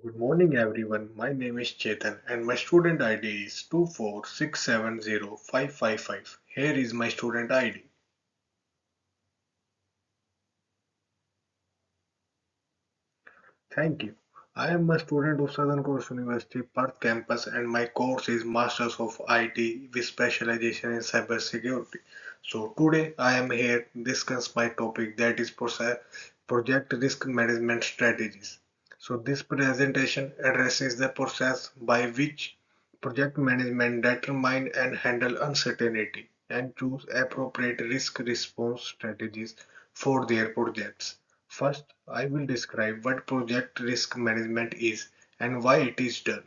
Good morning everyone. My name is Chetan and my student ID is 246705555. Here is my student ID. Thank you. I am a student of Southern Coast University Perth campus and my course is Masters of IT with specialization in cybersecurity. So today I am here to discuss my topic that is project risk management strategies. So this presentation addresses the process by which project management determine and handle uncertainty and choose appropriate risk response strategies for their projects. First, I will describe what project risk management is and why it is done.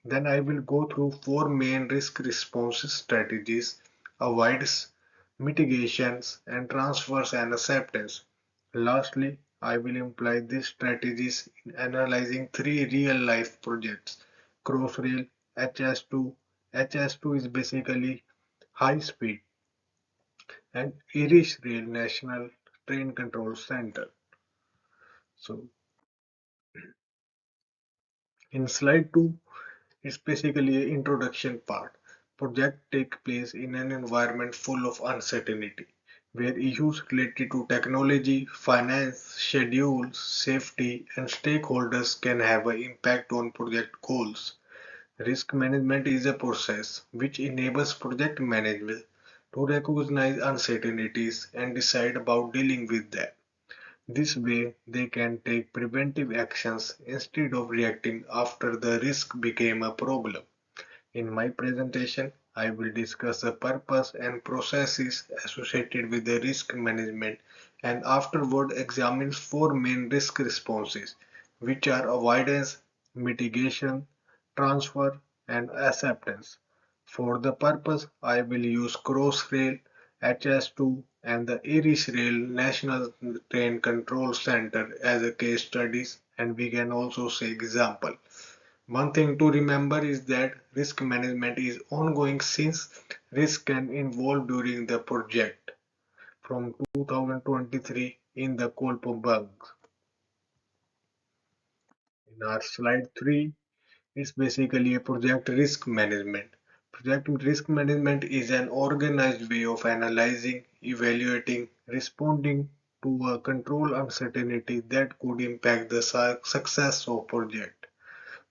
Then I will go through four main risk response strategies: avoidance, mitigations, and transfers and acceptance. Lastly, I will imply these strategies in analyzing three real-life projects: Crossrail, HS2. HS2 is basically high speed, and Irish Rail National Train Control Center. So in slide 2, it's basically an introduction part. Project take place in an environment full of uncertainty, where issues related to technology, finance, schedules, safety, and stakeholders can have an impact on project goals. Risk management is a process which enables project management to recognize uncertainties and decide about dealing with them. This way, they can take preventive actions instead of reacting after the risk became a problem. In my presentation, I will discuss the purpose and processes associated with the risk management and afterward examine four main risk responses, which are avoidance, mitigation, transfer, and acceptance. For the purpose, I will use Crossrail, HS2, and the Irish Rail National Train Control Center as a case studies, and we can also say example. One thing to remember is that risk management is ongoing since risk can evolve during the project. From 2023 in the Colpo bugs. In our slide 3, it's basically a project risk management. Project risk management is an organized way of analyzing, evaluating, responding to a control uncertainty that could impact the success of project.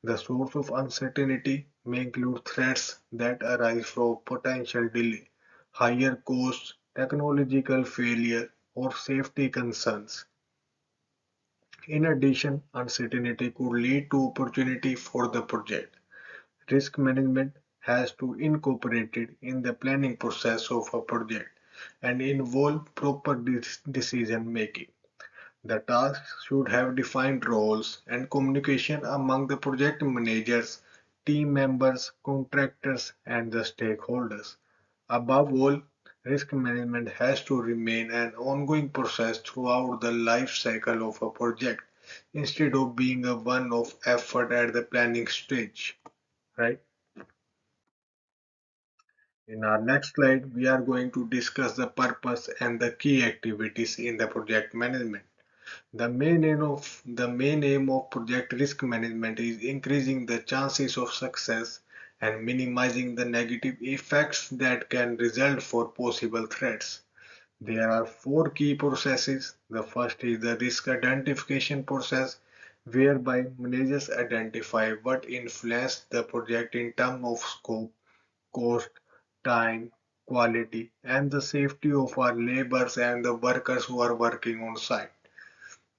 The source of uncertainty may include threats that arise from potential delay, higher costs, technological failure, or safety concerns. In addition, uncertainty could lead to opportunity for the project. Risk management has to incorporate it in the planning process of a project and involve proper decision making. The tasks should have defined roles and communication among the project managers, team members, contractors, and the stakeholders. Above all, risk management has to remain an ongoing process throughout the life cycle of a project instead of being a one-off effort at the planning stage. Right? In our next slide, we are going to discuss the purpose and the key activities in the project management. The main aim of project risk management is increasing the chances of success and minimizing the negative effects that can result for possible threats. There are four key processes. The first is the risk identification process, whereby managers identify what influences the project in terms of scope, cost, time, quality, and the safety of our laborers and the workers who are working on site.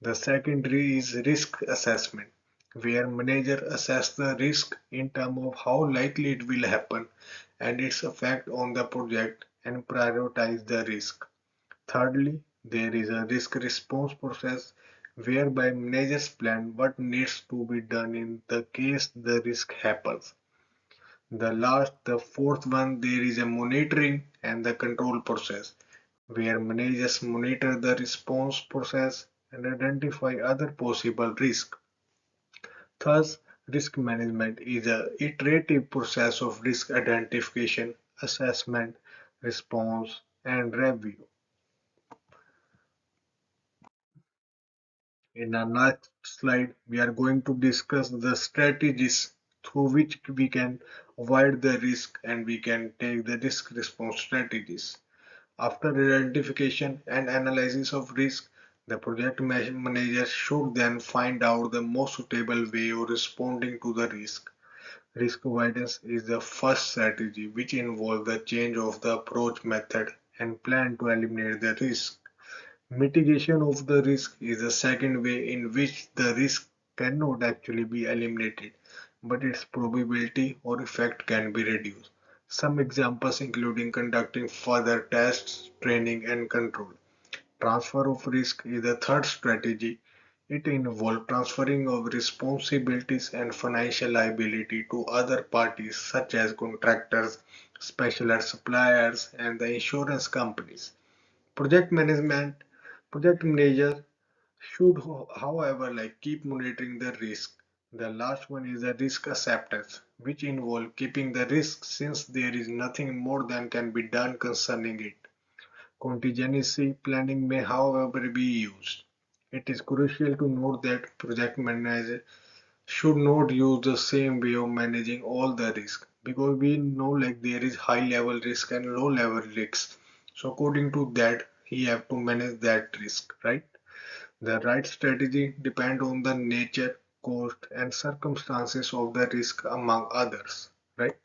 The secondary is risk assessment, where manager assess the risk in terms of how likely it will happen and its effect on the project and prioritize the risk. Thirdly, there is a risk response process whereby managers plan what needs to be done in the case the risk happens. The fourth one, there is a monitoring and the control process where managers monitor the response process and identify other possible risks. Thus, risk management is a iterative process of risk identification, assessment, response, and review. In our next slide, we are going to discuss the strategies through which we can avoid the risk and we can take the risk response strategies. After identification and analysis of risk, the project manager should then find out the most suitable way of responding to the risk. Risk avoidance is the first strategy, which involves the change of the approach method and plan to eliminate the risk. Mitigation of the risk is the second way in which the risk cannot actually be eliminated, but its probability or effect can be reduced. Some examples including conducting further tests, training and control. Transfer of risk is the third strategy. It involves transferring of responsibilities and financial liability to other parties such as contractors, specialized suppliers, and the insurance companies. Project management, project manager should, however, keep monitoring the risk. The last one is the risk acceptance, which involves keeping the risk since there is nothing more than can be done concerning it. Contingency planning may, however, be used. It is crucial to note that project manager should not use the same way of managing all the risk because we know there is high level risk and low level risks. So according to that, he have to manage that risk, right? The right strategy depend on the nature, cost, and circumstances of the risk among others, right?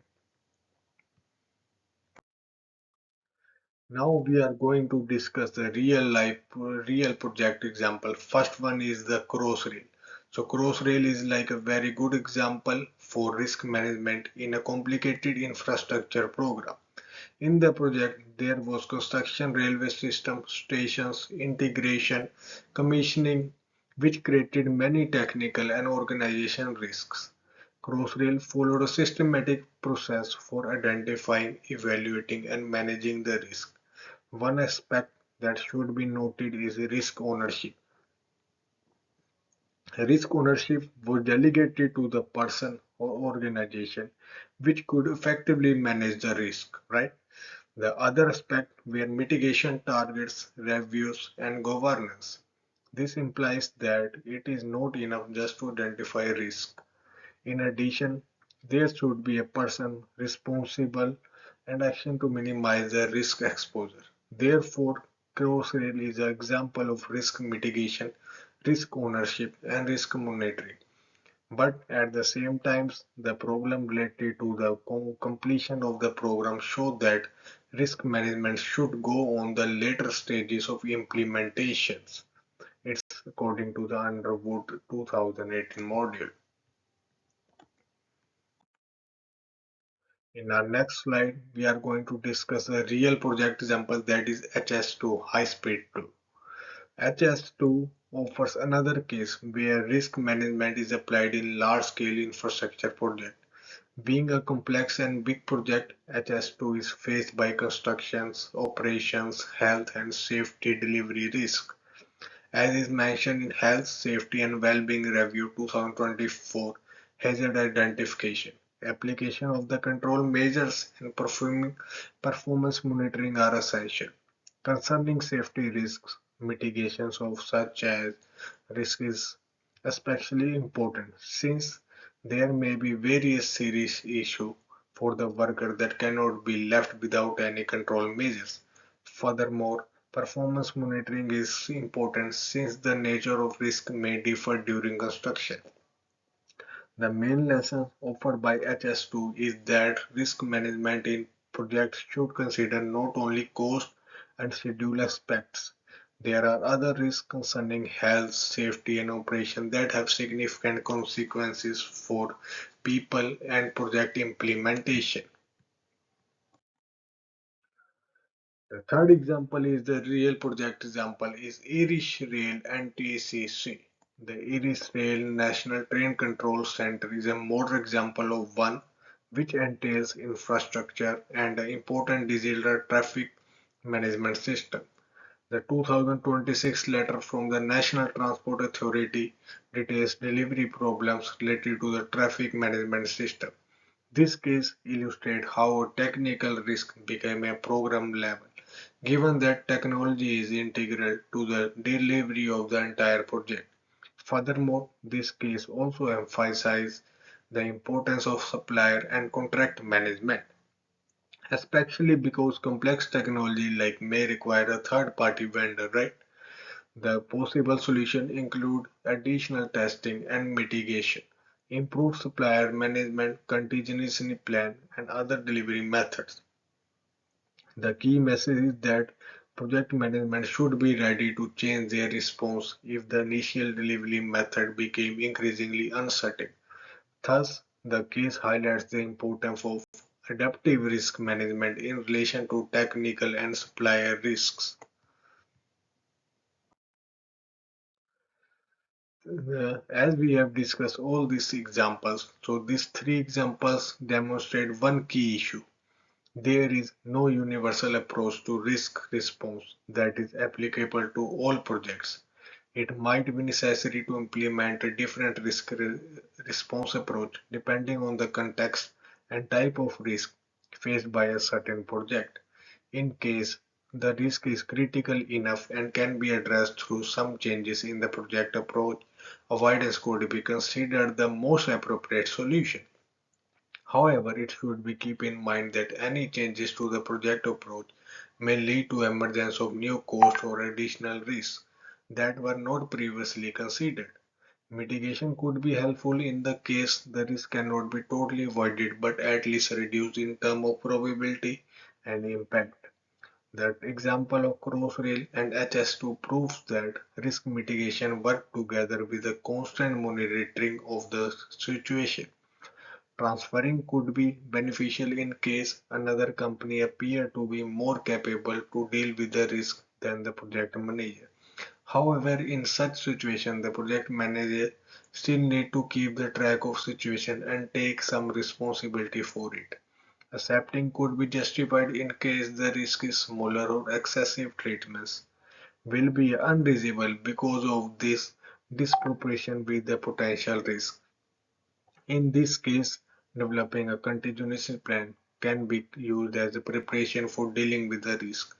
Now we are going to discuss the real project example. First one is the Crossrail. So Crossrail is like a very good example for risk management in a complicated infrastructure program. In the project, there was construction railway system, stations, integration, commissioning, which created many technical and organization risks. Crossrail followed a systematic process for identifying, evaluating, and managing the risk. One aspect that should be noted is risk ownership. Risk ownership was delegated to the person or organization which could effectively manage the risk, right? The other aspect were mitigation targets, reviews, and governance. This implies that it is not enough just to identify risk. In addition, there should be a person responsible and action to minimize the risk exposure. Therefore, Crossrail is an example of risk mitigation, risk ownership, and risk monitoring. But at the same time, the problem related to the completion of the program show that risk management should go on the later stages of implementations. It's according to the Underwood 2018 module. In our next slide, we are going to discuss a real project example that is HS2 High Speed 2. HS2 offers another case where risk management is applied in large-scale infrastructure projects. Being a complex and big project, HS2 is faced by constructions, operations, health and safety delivery risk. As is mentioned in Health, Safety and Wellbeing Review 2024, hazard identification, application of the control measures and performance monitoring are essential. Concerning safety risks, mitigations of such as risk is especially important since there may be various serious issues for the worker that cannot be left without any control measures. Furthermore, performance monitoring is important since the nature of risk may differ during construction. The main lesson offered by HS2 is that risk management in projects should consider not only cost and schedule aspects. There are other risks concerning health, safety, and operation that have significant consequences for people and project implementation. The third example is the real project example is Irish Rail NTCC. The Irish Rail National Train Control Center is a modern example of one which entails infrastructure and an important digital traffic management system. The 2026 letter from the National Transport Authority details delivery problems related to the traffic management system. This case illustrates how a technical risk became a program level, given that technology is integral to the delivery of the entire project. Furthermore, this case also emphasizes the importance of supplier and contract management, especially because complex technology like may require a third party vendor, right? The possible solution include additional testing and mitigation, improved supplier management, contingency plan, and other delivery methods. The key message is that project management should be ready to change their response if the initial delivery method became increasingly uncertain. Thus, the case highlights the importance of adaptive risk management in relation to technical and supplier risks. As we have discussed all these examples, so these three examples demonstrate one key issue. There is no universal approach to risk response that is applicable to all projects. It might be necessary to implement a different response approach depending on the context and type of risk faced by a certain project. In case the risk is critical enough and can be addressed through some changes in the project approach, avoidance could be considered the most appropriate solution. However, it should be keep in mind that any changes to the project approach may lead to emergence of new costs or additional risks that were not previously considered. Mitigation could be helpful in the case the risk cannot be totally avoided but at least reduced in terms of probability and impact. That example of Crossrail and HS2 proves that risk mitigation work together with a constant monitoring of the situation. Transferring could be beneficial in case another company appears to be more capable to deal with the risk than the project manager. However, in such situation, the project manager still need to keep the track of situation and take some responsibility for it. Accepting could be justified in case the risk is smaller or excessive treatments will be unreasonable because of this disproportion with the potential risk. In this case, developing a contingency plan can be used as a preparation for dealing with the risk.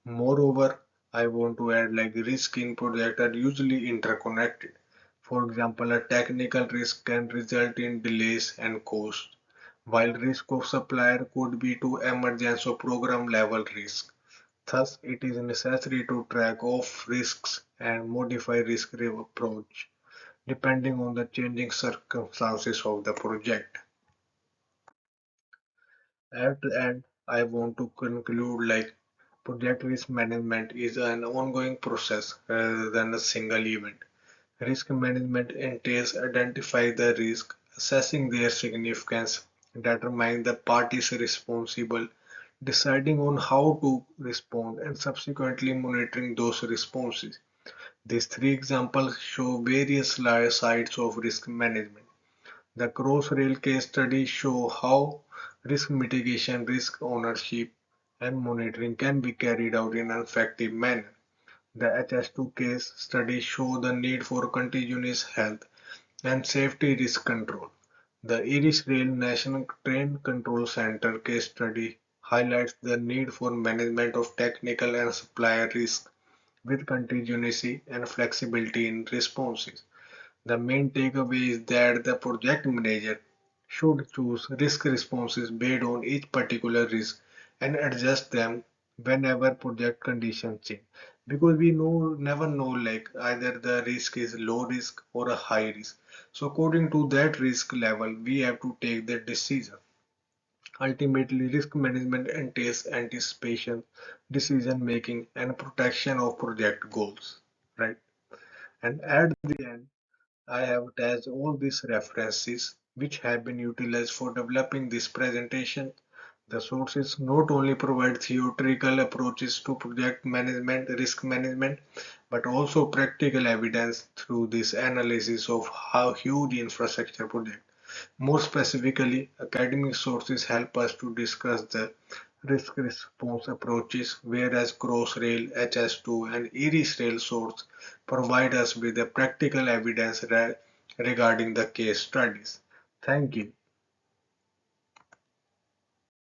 Moreover, I want to add like risk in project are usually interconnected. For example, a technical risk can result in delays and cost, while risk of supplier could be to emergence or program level risk. Thus, it is necessary to track off risks and modify risk approach depending on the changing circumstances of the project. At the end, I want to conclude like project risk management is an ongoing process rather than a single event. Risk management entails identifying the risk, assessing their significance, determining the parties responsible, deciding on how to respond, and subsequently monitoring those responses. These three examples show various sides of risk management. The Crossrail case studies show how risk mitigation, risk ownership, and monitoring can be carried out in an effective manner. The HS2 case studies show the need for continuous health and safety risk control. The Iris Rail National Train Control Center case study highlights the need for management of technical and supplier risk with contingency and flexibility in responses. The main takeaway is that the project manager should choose risk responses based on each particular risk and adjust them whenever project conditions change. Because we never know like either the risk is low risk or a high risk. So according to that risk level, we have to take the decision. Ultimately, risk management entails anticipation, decision making, and protection of project goals. Right? And at the end, I have attached all these references which have been utilized for developing this presentation. The sources not only provide theoretical approaches to project management, risk management, but also practical evidence through this analysis of how huge infrastructure project. More specifically, academic sources help us to discuss the risk response approaches, whereas Crossrail, HS2, and Iris Rail source provide us with the practical evidence regarding the case studies. Thank you.